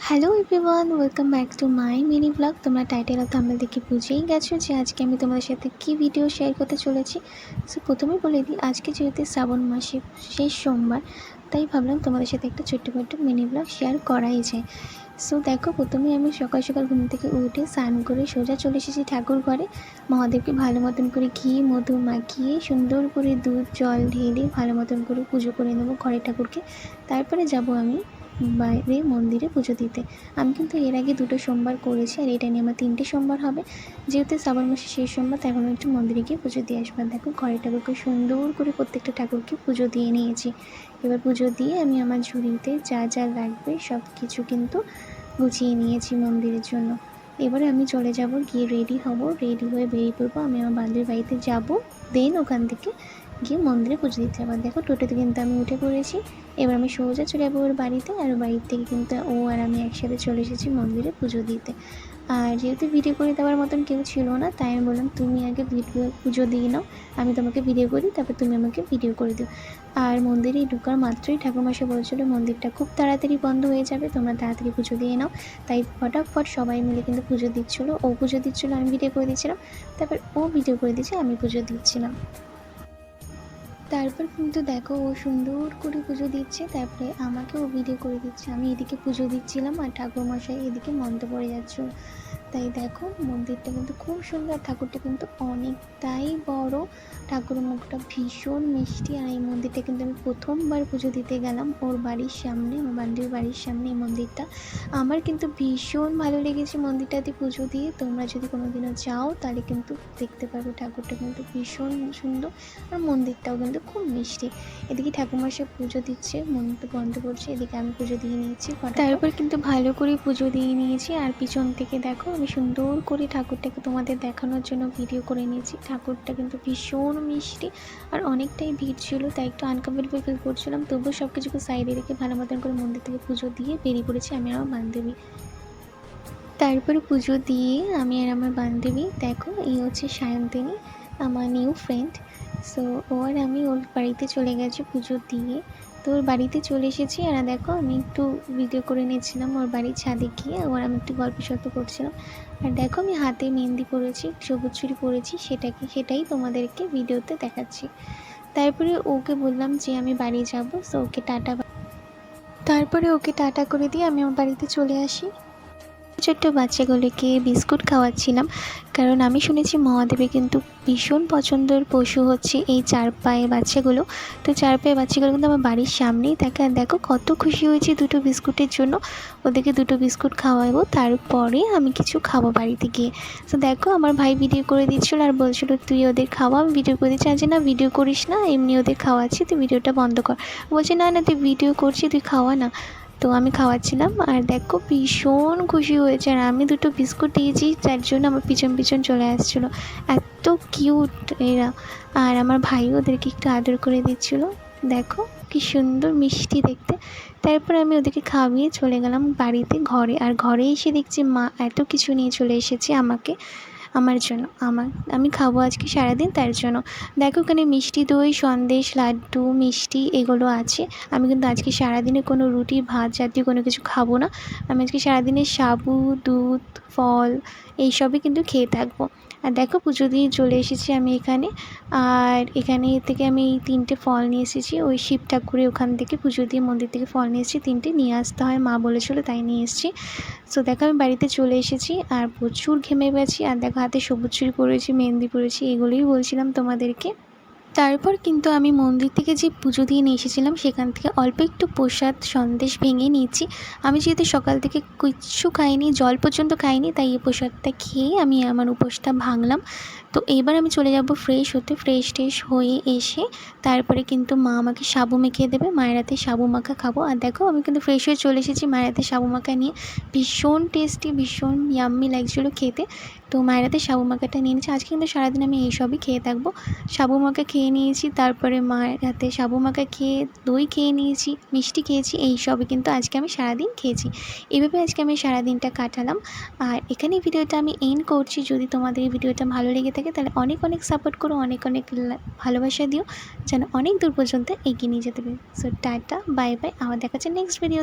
Hello everyone, welcome back to my mini blog. তোমরা title আর thumbnail দেখে বুঝেই গেছো যে আজকে আমি তোমাদের সাথে কী ভিডিও শেয়ার করতে চলেছি। সো প্রথমেই বলে দিই, আজকে যেহেতু শ্রাবণ মাসের শেষ সোমবার, তাই ভাবলাম তোমাদের সাথে একটা ছোট্ট মিনি ব্লগ শেয়ার করাই যায়। সো দেখো, প্রথমেই আমি সকাল সকাল ঘুম থেকে উঠে স্নান করে সোজা চলে এসেছি ঠাকুর ঘরে। মহাদেবকে ভালো মতন করে ঘি মধু মাখিয়ে সুন্দর করে দুধ জল ঢেলে ভালো মতন করে পুজো করে নেবো ঘরের ঠাকুরকে। তারপরে যাব আমি বাইরে মন্দিরে পুজো দিতে। আমি কিন্তু এর আগে 2টো সোমবার করেছি, আর এটা নিয়ে আমার 3টে সোমবার হবে। যেহেতু শ্রাবণ মাসের শেষ সোমবার, তাই আমি একটু মন্দিরে গিয়ে পুজো দিয়ে আসবো। দেখো, ঘরের ঠাকুরকে সুন্দর করে প্রত্যেকটা ঠাকুরকে পুজো দিয়ে নিয়েছি। এবার পুজো দিয়ে আমি আমার ঝুড়িতে যা যা লাগবে সব কিছু কিন্তু গুছিয়ে নিয়েছি মন্দিরের জন্য। এবারে আমি চলে যাব, গিয়ে রেডি হব, রেডি হয়ে বেরিয়ে পড়বো। আমি আমার বান্ধবীর বাড়িতে যাব, দেন ওখান থেকে গিয়ে মন্দিরে পুজো দিতে যাবো। দেখো, টোটোতে কিন্তু আমি উঠে পড়েছি। এবার আমি সোজা চলে যাবো ওর বাড়িতে, আর বাড়ির থেকে কিন্তু ও আর আমি একসাথে চলে এসেছি মন্দিরে পুজো দিতে। আর যেহেতু ভিডিও করে দেওয়ার মতন কেউ ছিল না, তাই আমি বললাম তুমি আগে পুজো দিয়ে নাও, আমি তোমাকে ভিডিও করি, তারপর তুমি আমাকে ভিডিও করে দিও। আর মন্দিরে ঢোকার মাত্রই ঠাকুরমশাই বলছিল মন্দিরটা খুব তাড়াতাড়ি বন্ধ হয়ে যাবে, তোমরা তাড়াতাড়ি পুজো দিয়ে নাও। তাই ফটাফট সবাই মিলে কিন্তু পুজো দিচ্ছিলো। ও পুজো দিচ্ছিলো, আমি ভিডিও করে দিচ্ছিলাম, তারপর ও ভিডিও করে দিচ্ছে, আমি পুজো দিচ্ছিলাম। তারপর কিন্তু দেখো, ও সুন্দর করে পুজো দিচ্ছে, তারপরে আমাকেও ভিডিও করে দিচ্ছে। আমি এদিকে পুজো দিচ্ছিলাম আর ঠাকুরমশাই এদিকে মন্ত্র পড়ে যাচ্ছিল। তাই দেখো, মন্দিরটা কিন্তু খুব সুন্দর, ঠাকুরটা কিন্তু অনেকটাই বড়, ঠাকুরের মুখটা ভীষণ মিষ্টি। আর এই মন্দিরটা কিন্তু আমি প্রথমবার পুজো দিতে গেলাম ওর বাড়ির সামনে, আমার বান্ধবীর বাড়ির সামনে এই মন্দিরটা। আমার কিন্তু ভীষণ ভালো লেগেছে মন্দিরটাতে পুজো দিয়ে। তোমরা যদি কোনোদিনও যাও তাহলে কিন্তু দেখতে পারবে, ঠাকুরটা কিন্তু ভীষণ সুন্দর, আর মন্দিরটাও কিন্তু খুব মিষ্টি। এদিকে ঠাকুরমশাই পুজো দিচ্ছে, মন্দির বন্ধ করছে, এদিকে আমি পুজো দিয়ে নিয়েছি। তারপর কিন্তু ভালো করে পুজো দিয়ে নিয়েছি, আর পিছন থেকে দেখো আমি সুন্দর করে ঠাকুরটাকে তোমাদের দেখানোর জন্য ভিডিও করে নিয়েছি। ঠাকুরটা কিন্তু ভীষণ মিষ্টি, আর অনেকটাই ভিড় ছিল, তাই একটু আনকমফোর্টেবল ফিল করছিলাম। তবুও সব কিছুকে সাইডে রেখে ভালো মতন করে মন্দির থেকে পুজো দিয়ে বেরিয়ে পড়েছি আমি আর আমার বান্ধবী। তারপরে পুজো দিয়ে আমি আর আমার বান্ধবী, দেখো এই হচ্ছে সায়ন্তিনী, আমার নিউ ফ্রেন্ড। সো ও আর আমি ওর বাড়িতে চলে গেছি পুজো দিয়ে। তো ওর বাড়িতে চলে এসেছি, আর দেখো আমি একটু ভিডিও করে নিয়েছিলাম ওর বাড়ির ছাদে গিয়ে, ওর আমি একটু গল্প সল্প করছিলাম। আর দেখো, আমি হাতে মেহেন্দি পরেছি, সবুজ চুড়ি পরেছি, সেটাই তোমাদেরকে ভিডিওতে দেখাচ্ছি। তারপরে ওকে বললাম যে আমি বাড়ি যাব, সো তারপরে ওকে টাটা করে দিয়ে আমি আমার বাড়িতে চলে আসি। ছোট্ট বাচ্চাগুলোকে বিস্কুট খাওয়াচ্ছিলাম, কারণ আমি শুনেছি মহাদেবের কিন্তু ভীষণ পছন্দের পশু হচ্ছে এই 4 পায়ে বাচ্চাগুলো। তো 4 পায়ে বাচ্চাগুলো কিন্তু আমার বাড়ির সামনেই থাকে, আর দেখো কত খুশি হয়েছে 2টো বিস্কুটের জন্য। ওদেরকে 2টো বিস্কুট খাওয়াবো, তারপরে আমি কিছু খাবো বাড়িতে গিয়ে। তো দেখো, আমার ভাই ভিডিও করে দিচ্ছিলো আর বলছিল তুই ওদের খাওয়া, আমি ভিডিও করে দিচ্ছি। আজ না ভিডিও করিস না, এমনি ওদের খাওয়াচ্ছি, তুই ভিডিওটা বন্ধ কর। বলছে না না, তুই ভিডিও করছি, তুই খাওয়া না। তো আমি খাওয়াচ্ছিলাম, আর দেখো ভীষণ খুশি হয়েছে। আর আমি 2টো বিস্কুট দিয়েছি, যার জন্য আমার পিছন চলে আসছিলো। এত কিউট এরা। আর আমার ভাই ওদেরকে একটু আদর করে দিচ্ছিলো। দেখো কি সুন্দর মিষ্টি দেখতে। তারপর আমি ওদেরকে খাওয়িয়ে চলে গেলাম বাড়িতে, ঘরে। আর ঘরে এসে দেখছি মা এত কিছু নিয়ে চলে এসেছে আমার জন্য। আমি খাবো আজকে সারাদিন, তার জন্য দেখো এখানে মিষ্টি দই, সন্দেশ, লাড্ডু, মিষ্টি এগুলো আছে। আমি কিন্তু আজকে সারাদিনে কোনো রুটি ভাত জাতীয় কোনো কিছু খাবো না। আমি আজকে সারাদিনে সাবু, দুধ, ফল এইসবই কিন্তু খেয়ে থাকবো। আর দেখো, পুজো দিয়ে চলে এসেছি আমি এখানে। আর এখানে থেকে আমি এই 3টে ফল নিয়ে এসেছি, ওই শিব ঠাকুরের ওখান থেকে পুজো দিয়ে মন্দির থেকে ফল নিয়ে এসেছি। 3টে নিয়ে আসতে হয়, মা বলেছিলো, তাই নিয়ে এসেছি। সো দেখো, আমি বাড়িতে চলে এসেছি, আর প্রচুর ঘেমে গেছি। আর দেখো, হাতে সবুজ চুড়ি পরেছি, মেহেন্দি পরেছি, এগুলোই বলছিলাম তোমাদেরকে। তারপর কিন্তু আমি মন্দির থেকে যে পুজো দিয়ে নিয়ে এসেছিলাম, সেখান থেকে অল্প একটু প্রসাদ সন্দেশ ভেঙে নিয়েছি। আমি যেহেতু সকাল থেকে কিচ্ছু খাইনি, জল পর্যন্ত খাইনি, তাই এই প্রসাদটা খেয়ে আমি আমার উপোসটা ভাঙলাম। তো এবার আমি চলে যাব ফ্রেশ হতে। ফ্রেশ হয়ে এসে তারপরে কিন্তু মা আমাকে সাবু মেখে দেবে, মায়ের হাতে সাবু মাখা খাবো। আর দেখো, আমি কিন্তু ফ্রেশ হয়ে চলে এসেছি মায়ের হাতে সাবু মাখা নিয়ে। ভীষণ টেস্টি, ভীষণ ইয়াম্মি লাগছিলো খেতে। তো মায়ের হাতে সাবু মাখাটা নিয়ে নিয়েছি। আজকে কিন্তু সারাদিন আমি এইসবই খেয়ে থাকবো। সাবু মাখা খেয়ে নিয়েছি, তারপরে মায়ের হাতে সাবু মাখা খেয়ে দই খেয়ে নিয়েছি, মিষ্টি খেয়েছি, এইসবই কিন্তু আজকে আমি সারাদিন খেয়েছি। এভাবে আজকে আমি সারাদিনটা কাটালাম। আর এখানেই ভিডিওটা আমি এন্ড করছি। যদি তোমাদের এই ভিডিওটা ভালো লেগে থাকে তাহলে অনেক সাপোর্ট করো, অনেক ভালোবাসা দিও, যেন অনেক দূর পর্যন্ত এগিয়ে নিয়ে যেতে পারি। সো টাটা, বাই বাই, আবার দেখা হচ্ছে নেক্সট ভিডিও।